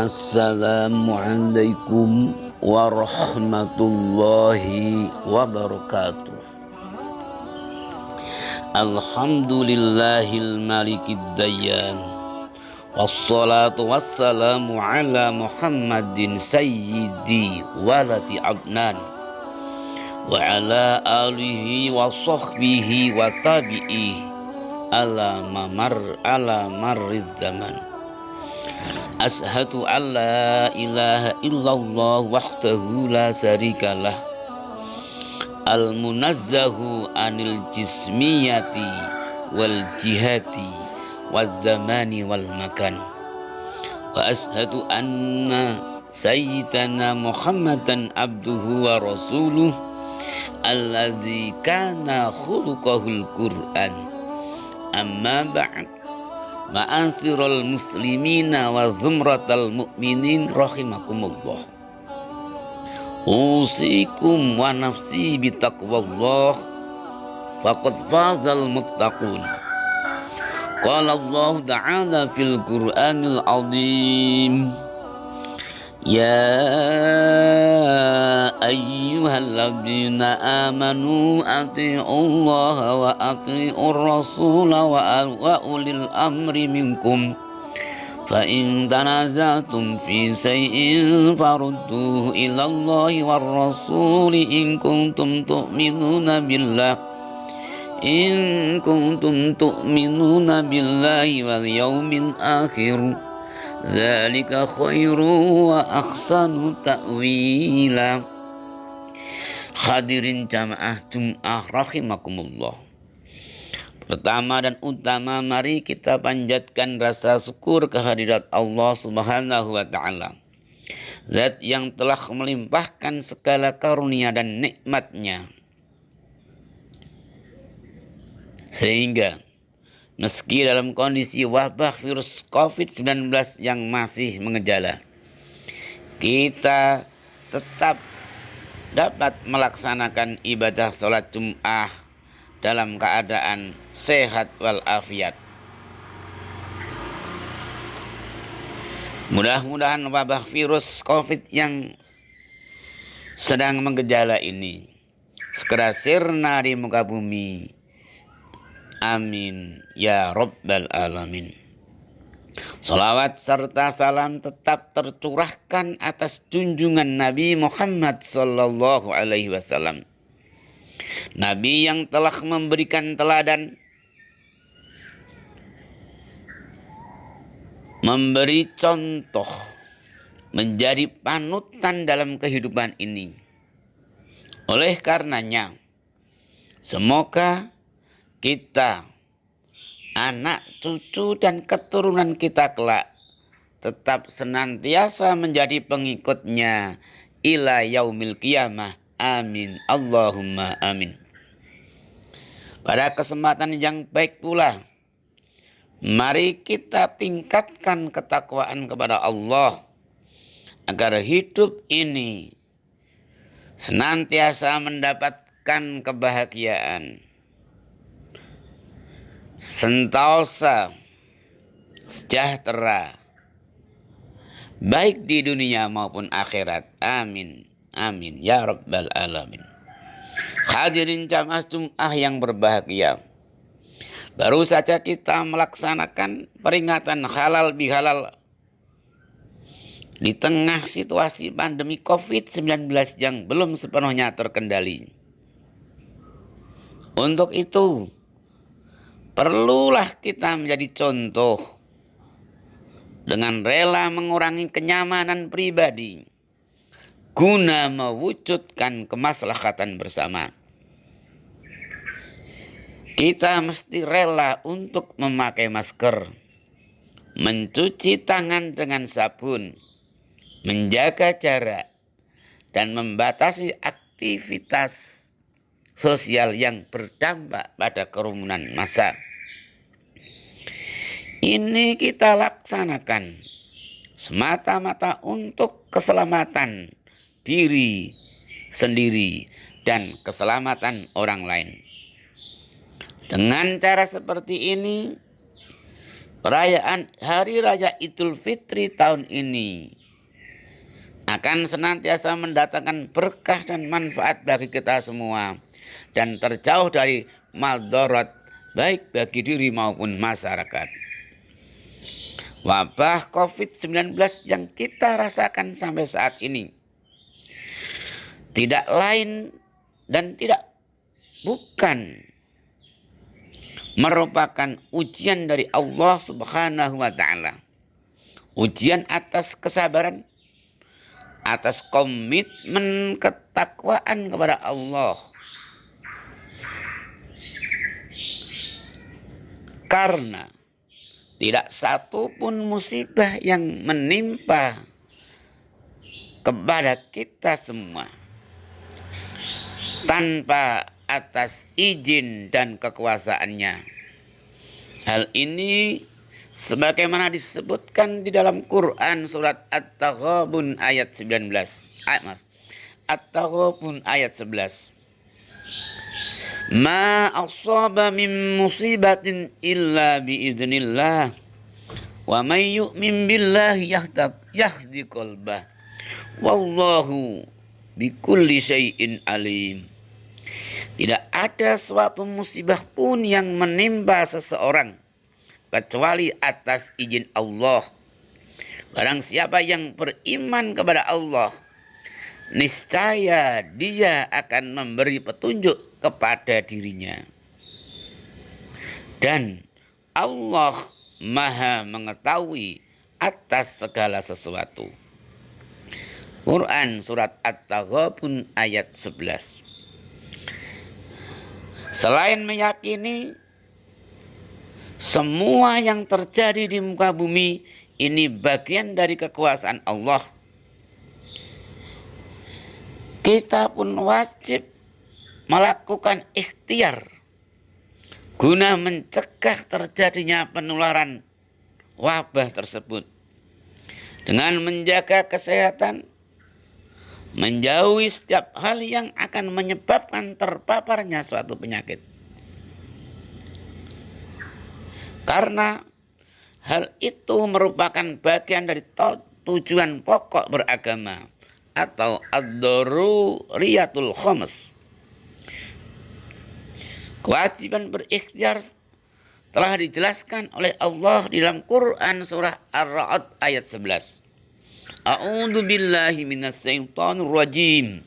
Assalamualaikum warahmatullahi wabarakatuh. Alhamdulillahil malikid dayyan, wassalatu wassalamu ala Muhammadin sayyidi walati adnan, wa ala alihi wa sahbihi wa tabi'ihi ala marriz zaman. Ashhadu an la ilaha illallah wahdahu la syarikalah, al-munazzahu anil jismiyati wal jihati wal zamani wal makan. Wa ashhadu anna sayyidana Muhammadan abduhu wa rasuluh alladzi kana khuluqahul Qur'an. Amma ba'd, ma'asyiral muslimina wa zumratal mu'minin rahimakumullah. Usikum wa nafsi bitaqwallah, faqad fazal muttaqun. Qala Allah ta'ala fil Qur'anil azim, ya ayyuhalladzina amanu ati'ullaha wa ati'ur rasula wa ulil amri minkum, fa in tanaza'tum fi shay'in farudduhu ilallahi war rasuli in kuntum tu'minuna billahi wal yawmil akhir, dzalika khairu wa ahsanu ta'wila. Hadirin jamaah Jum'ah rahimakumullah. Pertama dan utama, mari kita panjatkan rasa syukur kehadirat Allah Subhanahu wa ta'ala, Zat yang telah melimpahkan segala karunia dan nikmatnya, sehingga meski dalam kondisi wabah virus COVID-19 yang masih mengejala, kita tetap dapat melaksanakan ibadah sholat Jum'ah dalam keadaan sehat walafiat. Mudah-mudahan wabah virus COVID yang sedang mengejala ini segera sirna di muka bumi. Amin ya rabbal alamin. Salawat serta salam tetap tercurahkan atas junjungan Nabi Muhammad sallallahu alaihi wasallam, Nabi yang telah memberikan teladan, memberi contoh, menjadi panutan dalam kehidupan ini. Oleh karenanya, semoga kita, anak, cucu, dan keturunan kita kelak tetap senantiasa menjadi pengikutnya ila yaumil qiyamah. Amin. Allahumma amin. Pada kesempatan yang baik pula, mari kita tingkatkan ketakwaan kepada Allah agar hidup ini senantiasa mendapatkan kebahagiaan, sentosa, sejahtera, baik di dunia maupun akhirat. Amin. Amin ya rabbal alamin. Hadirin jamaah Jum'ah yang berbahagia, baru saja kita melaksanakan peringatan halal bihalal di tengah situasi pandemi COVID-19 yang belum sepenuhnya terkendali. Untuk itu, perlulah kita menjadi contoh dengan rela mengurangi kenyamanan pribadi guna mewujudkan kemaslahatan bersama. Kita mesti rela untuk memakai masker, mencuci tangan dengan sabun, menjaga jarak, dan membatasi aktivitas sosial yang berdampak pada kerumunan massa. Ini kita laksanakan semata-mata untuk keselamatan diri sendiri dan keselamatan orang lain. Dengan cara seperti ini, perayaan Hari Raya Idul Fitri tahun ini akan senantiasa mendatangkan berkah dan manfaat bagi kita semua dan terjauh dari madarat baik bagi diri maupun masyarakat. Wabah COVID-19 yang kita rasakan sampai saat ini tidak lain dan bukan merupakan ujian dari Allah Subhanahu wa taala. Ujian atas kesabaran, atas komitmen ketakwaan kepada Allah. Karena tidak satu pun musibah yang menimpa kepada kita semua tanpa atas izin dan kekuasaannya. Hal ini sebagaimana disebutkan di dalam Quran surat At-Taghabun ayat 19. At-Taghabun ayat 11. Ma asaba min musibatin illa biiznillah wa may yu'min billahi yahdi qalbah wallahu bikulli syai'in alim. Tidak ada suatu musibah pun yang menimpa seseorang kecuali atas izin Allah. Barang siapa yang beriman kepada Allah, niscaya dia akan memberi petunjuk kepada dirinya. Dan Allah Maha mengetahui atas segala sesuatu. Quran surat At-Taghabun ayat 11. Selain meyakini semua yang terjadi di muka bumi ini bagian dari kekuasaan Allah, kita pun wajib melakukan ikhtiar guna mencegah terjadinya penularan wabah tersebut dengan menjaga kesehatan, menjauhi setiap hal yang akan menyebabkan terpaparnya suatu penyakit. Karena hal itu merupakan bagian dari tujuan pokok beragama atau ad-daruriyatul khams. Kewajiban berikhtiar telah dijelaskan oleh Allah di dalam Quran surah Ar-Ra'd ayat 11. A'udzu billahi minas syaitonir rajim.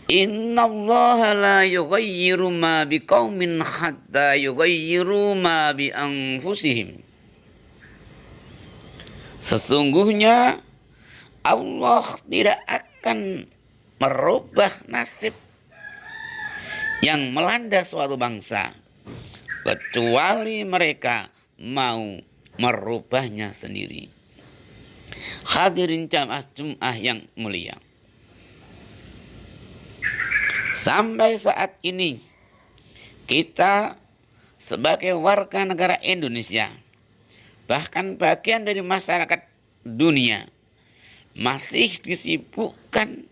Innallaha la yughayyiru ma biqaumin hatta yughayyiru ma bi anfusihim. Sesungguhnya Allah tidak akan merubah nasib yang melanda suatu bangsa kecuali mereka mau merubahnya sendiri. Hadirin jamaah Jumat yang mulia, sampai saat ini kita sebagai warga negara Indonesia, bahkan bagian dari masyarakat dunia, masih disibukkan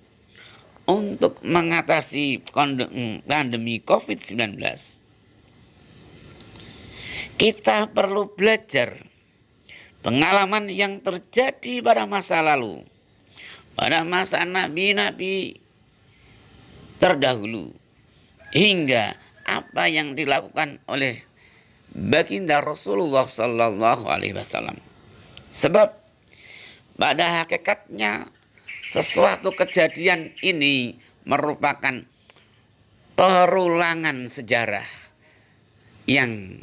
untuk mengatasi pandemi COVID-19. Kita perlu belajar pengalaman yang terjadi pada masa lalu, pada masa nabi-nabi terdahulu, hingga apa yang dilakukan oleh baginda Rasulullah Sallallahu Alaihi Wasallam. Sebab pada hakikatnya sesuatu kejadian ini merupakan perulangan sejarah yang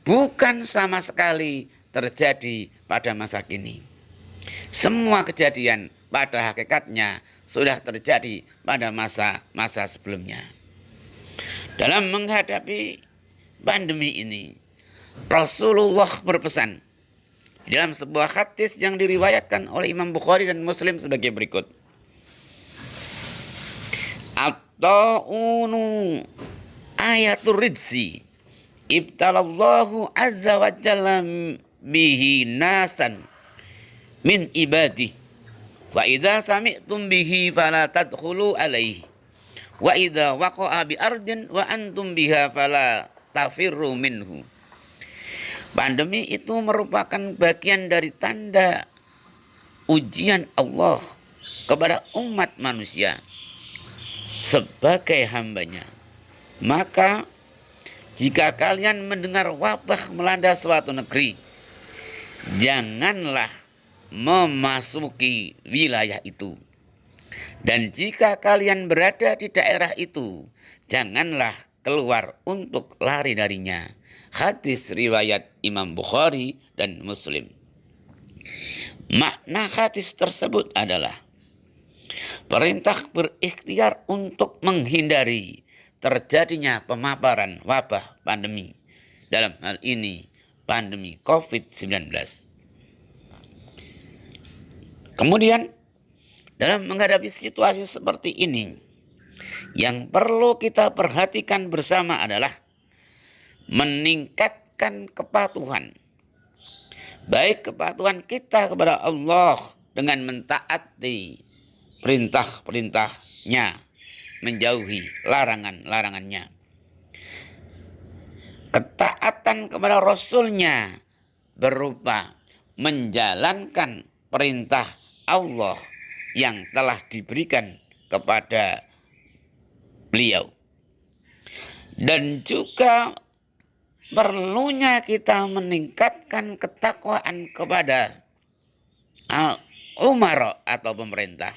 bukan sama sekali terjadi pada masa kini. Semua kejadian pada hakikatnya sudah terjadi pada masa-masa sebelumnya. Dalam menghadapi pandemi ini, Rasulullah berpesan dalam sebuah hadis yang diriwayatkan oleh Imam Bukhari dan Muslim sebagai berikut. At-ta'unu ayatul ridsi ibtalallahu azza wa jalla bihi nasan min ibadih wa idza sami'tum bihi fala tadkhulu alaihi wa idza waqa'a bi ardin wa antum biha fala tafirru minhu. Pandemi itu merupakan bagian dari tanda ujian Allah kepada umat manusia sebagai hambanya. Maka jika kalian mendengar wabah melanda suatu negeri, janganlah memasuki wilayah itu. Dan jika kalian berada di daerah itu, janganlah keluar untuk lari darinya. Hadis riwayat Imam Bukhari dan Muslim. Makna hadis tersebut adalah perintah berikhtiar untuk menghindari terjadinya pemaparan wabah pandemi. Dalam hal ini pandemi COVID-19. Kemudian dalam menghadapi situasi seperti ini, yang perlu kita perhatikan bersama adalah meningkatkan kepatuhan. Baik kepatuhan kita kepada Allah dengan mentaati perintah-perintahnya, menjauhi larangan-larangannya. Ketaatan kepada Rasulnya berupa menjalankan perintah Allah yang telah diberikan kepada beliau. Dan juga perlunya kita meningkatkan ketakwaan kepada umara atau pemerintah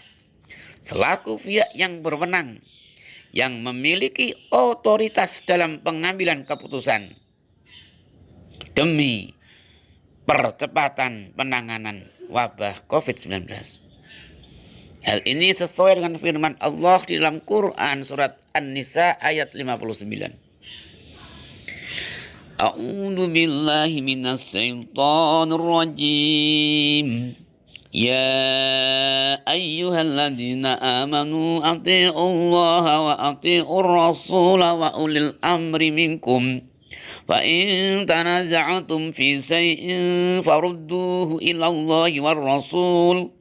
selaku pihak yang berwenang, yang memiliki otoritas dalam pengambilan keputusan demi percepatan penanganan wabah COVID-19. Hal ini sesuai dengan firman Allah di dalam Quran surat An-Nisa ayat 59. A'udzu billahi minas syaitonir rajim. Ya ayyuhalladzina amanu atti'ullaha wa atti'ur rasula wa ulil amri minkum. Fa in tanaza'tum fi shay'in farudduhu ila Allahi war rasul.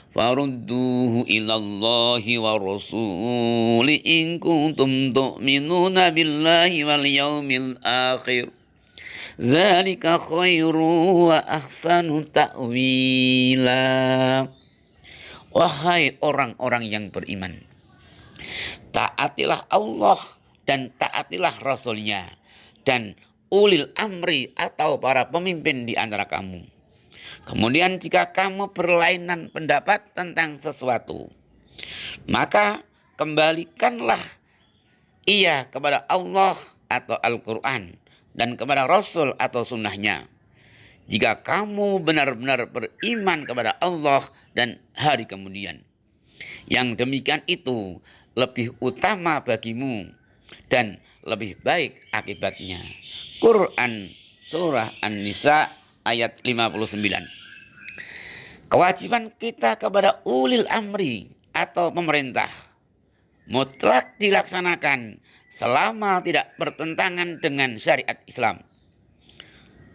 Farudduhu ilallahi wa rasuli in kuntum tu'minuna billahi wal yaumil akhir. Dzalika khairu wa ahsanu ta'wila. Wahai orang-orang yang beriman, taatilah Allah dan taatilah Rasulnya dan ulil amri atau para pemimpin di antara kamu. Kemudian jika kamu berlainan pendapat tentang sesuatu, maka kembalikanlah ia kepada Allah atau Al-Quran dan kepada Rasul atau sunnahnya. Jika kamu benar-benar beriman kepada Allah dan hari kemudian, yang demikian itu lebih utama bagimu dan lebih baik akibatnya. Quran Surah An-Nisa ayat 59. Kewajiban kita kepada ulil amri atau pemerintah mutlak dilaksanakan selama tidak bertentangan dengan syariat Islam.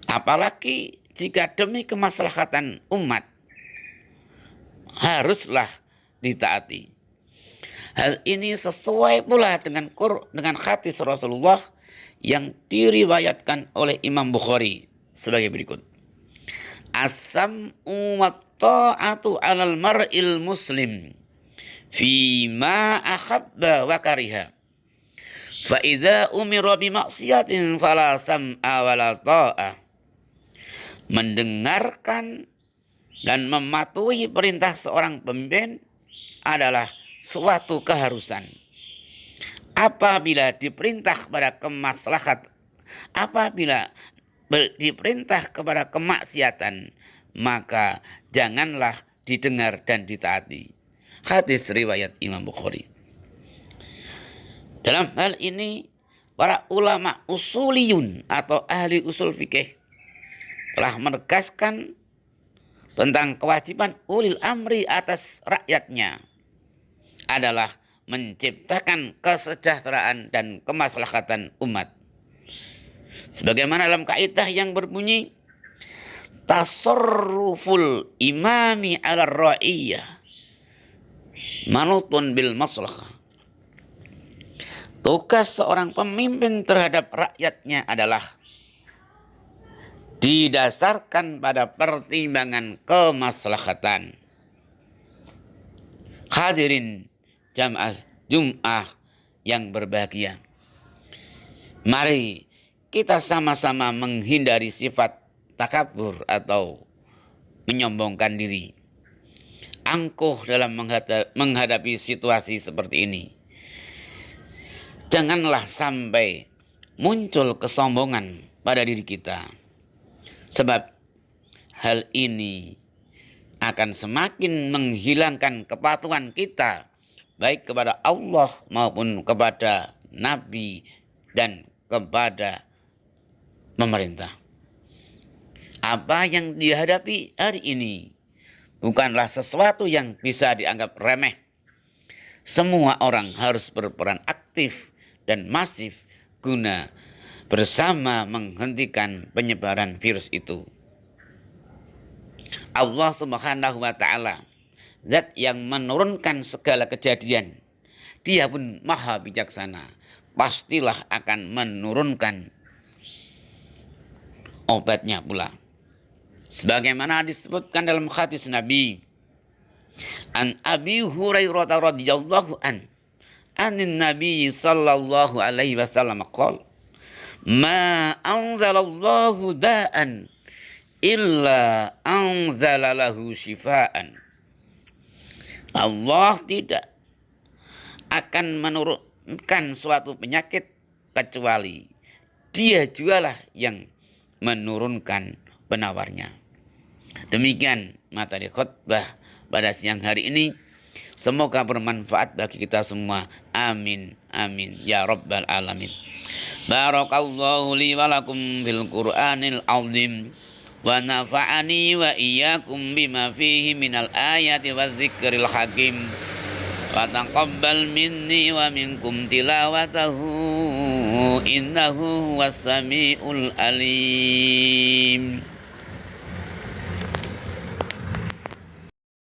Apalagi jika demi kemaslahatan umat haruslah ditaati. Hal ini sesuai pula dengan hadis Rasulullah yang diriwayatkan oleh Imam Bukhari sebagai berikut. As-sam'u wa ta'atu 'alal mar'il muslim fi ma ahabba wa kariha. Fa idza umira bi maksiatin fala sam'a wala ta'ah. Mendengarkan dan mematuhi perintah seorang pemimpin adalah suatu keharusan. Apabila diperintah pada diperintah kepada kemaksiatan, maka janganlah didengar dan ditaati. Hadis riwayat Imam Bukhari. Dalam hal ini, para ulama usuliyun atau ahli usul fikih telah menegaskan tentang kewajiban ulil amri atas rakyatnya adalah menciptakan kesejahteraan dan kemaslahatan umat. Sebagaimana dalam kaidah yang berbunyi, tasarruful imami ala ra'iyah manutun bil maslahah. Tugas seorang pemimpin terhadap rakyatnya adalah didasarkan pada pertimbangan kemaslahatan. Hadirin jamaah Jum'ah yang berbahagia, mari kita sama-sama menghindari sifat takabur atau menyombongkan diri, angkuh dalam menghadapi situasi seperti ini. Janganlah sampai muncul kesombongan pada diri kita, sebab hal ini akan semakin menghilangkan kepatuhan kita baik kepada Allah maupun kepada Nabi dan kepada pemerintah. Apa yang dihadapi hari ini bukanlah sesuatu yang bisa dianggap remeh. Semua orang harus berperan aktif dan masif guna bersama menghentikan penyebaran virus itu. Allah Subhanahu wa ta'ala, zat yang menurunkan segala kejadian, Dia pun maha bijaksana, pastilah akan menurunkan obatnya pula. Sebagaimana disebutkan dalam hadis Nabi, an Abi Hurairah radhiyallahu anin Nabi sallallahu alaihi wasallam qala, ma anzalallahu da'an illa anzalalahu shifaan. Allah tidak akan menurunkan suatu penyakit kecuali Dia jualah yang menurunkan penawarnya. Demikian materi khutbah pada siang hari ini. Semoga bermanfaat bagi kita semua. Amin amin ya rabbal alamin. Barakallahu li wa lakum bil Qur'anil azim. Wa nafa'ani wa iyyakum bima fihi minal ayati wa dzikril hakim. Wa taqabbal minni wa minkum tilawatahu innahu huwas samiul alim.